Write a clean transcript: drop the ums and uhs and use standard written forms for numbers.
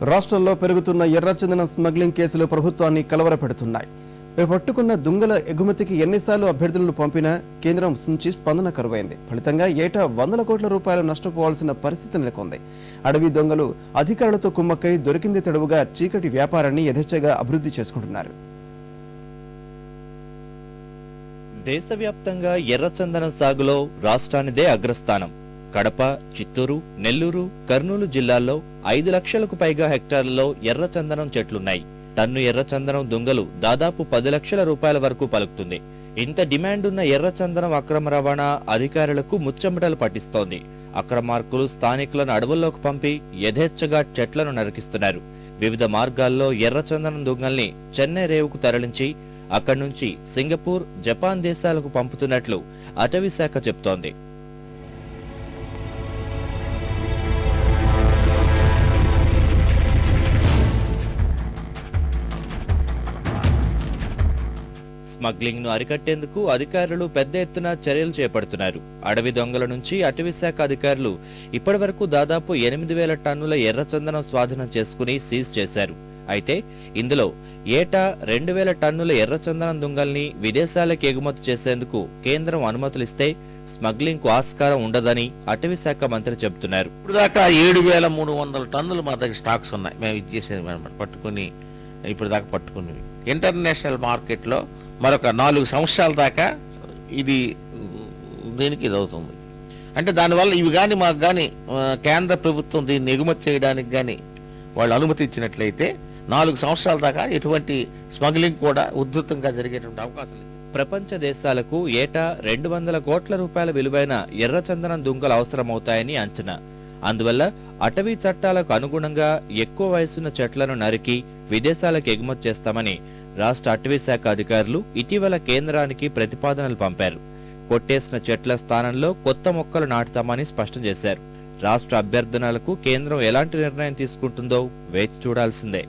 రాష్ట్రంలో పెరుగుతున్న ఎర్రచందనం స్మగ్లింగ్ కేసులు ప్రభుత్వాన్ని కలవరపెడుతున్నాయి. పట్టుకున్న దుంగల ఎగుమతికి ఎన్నిసార్లు అభ్యర్థులను పంపినా కేంద్రం నుంచి స్పందన కరువైంది. ఫలితంగా ఏటా 100 కోట్ల రూపాయలు నష్టపోవాల్సిన పరిస్థితి నెలకొంది. అడవి దొంగలు అధికారులతో కుమ్మక్కై దొరికింది తడువుగా చీకటి వ్యాపారాన్ని యథేచ్ఛగా అభివృద్ధి చేసుకుంటున్నారు. దేశవ్యాప్తంగా ఎర్రచందనం సాగులో రాష్ట్రానిదే అగ్రస్థానం. కడప, చిత్తూరు, నెల్లూరు, కర్నూలు జిల్లాల్లో 5 లక్షలకు పైగా హెక్టార్లలో ఎర్రచందనం చెట్లున్నాయి. టన్ను ఎర్రచందనం దుంగలు దాదాపు 10 లక్షల రూపాయల వరకు పలుకుతుంది. ఇంత డిమాండున్న ఎర్రచందనం అక్రమ రవాణా అధికారులకు ముచ్చెమటలు పట్టిస్తోంది. అక్రమార్కులు స్థానికులను అడవుల్లోకి పంపి యథేచ్ఛగా చెట్లను నరికిస్తున్నారు. వివిధ మార్గాల్లో ఎర్రచందనం దుంగల్ని చెన్నై రేవుకు తరలించి అక్కడి నుంచి సింగపూర్, జపాన్ దేశాలకు పంపుతున్నట్లు అటవీ శాఖ చెప్తోంది. స్మగ్లింగ్ ను అరికట్టేందుకు అధికారులు పెద్ద ఎత్తున చర్యలు చేపడుతున్నారు. అడవి దొంగల నుంచి అటవీ శాఖ అధికారులు ఇప్పటివరకు దాదాపు 8,000 టన్నుల ఎర్రచందనం స్వాధీనం చేసుకుని సీజ్ చేశారు. అయితే ఇందులో ఏటా 2,000 టన్నుల ఎర్రచందనం దుంగల్ని విదేశాలకు ఎగుమతి చేసేందుకు కేంద్రం అనుమతులిస్తే స్మగ్లింగ్ కు ఆస్కారం ఉండదని అటవీ శాఖ మంత్రి చెబుతున్నారు. ఇప్పుడు దాకా 7,300 టన్నులు మా దగ్గర స్టాక్స్ ఉన్నాయి. మేము ఇచ్చేసేది పట్టుకుని ఇప్పుడు దాకా పట్టుకునేవి. ఇంటర్నేషనల్ మార్కెట్లో మరొక 4 సంవత్సరాల దాకా దీనికి ఇది అవుతుంది. అంటే దానివల్ల ఇవి కానీ మాకు కానీ కేంద్ర ప్రభుత్వం దీన్ని ఎగుమతి చేయడానికి కానీ వాళ్ళు అనుమతి ఇచ్చినట్లయితే 4 సంవత్సరాల దాకా ఎటువంటి స్మగ్లింగ్ కూడా ఉధృతంగా జరిగేటువంటి అవకాశం లేదు. ప్రపంచ దేశాలకు ఏటా 200 కోట్ల రూపాయల విలువైన ఎర్రచందనం దుంగలు అవసరమవుతాయని అంచనా. అందువల్ల అటవీ చట్టాలకు అనుగుణంగా ఎక్కువ వయసున్న చెట్లను నరికి విదేశాలకు ఎగుమతి చేస్తామని రాష్ట్ర అటవీ శాఖ అధికారులు ఇటీవల కేంద్రానికి ప్రతిపాదనలు పంపారు. కొట్టేసిన చెట్ల స్థానంలో కొత్త మొక్కలు నాటుతామని స్పష్టం చేశారు. రాష్ట్ర అభ్యర్థనలకు కేంద్రం ఎలాంటి నిర్ణయం తీసుకుంటుందో వేచి చూడాల్సిందే.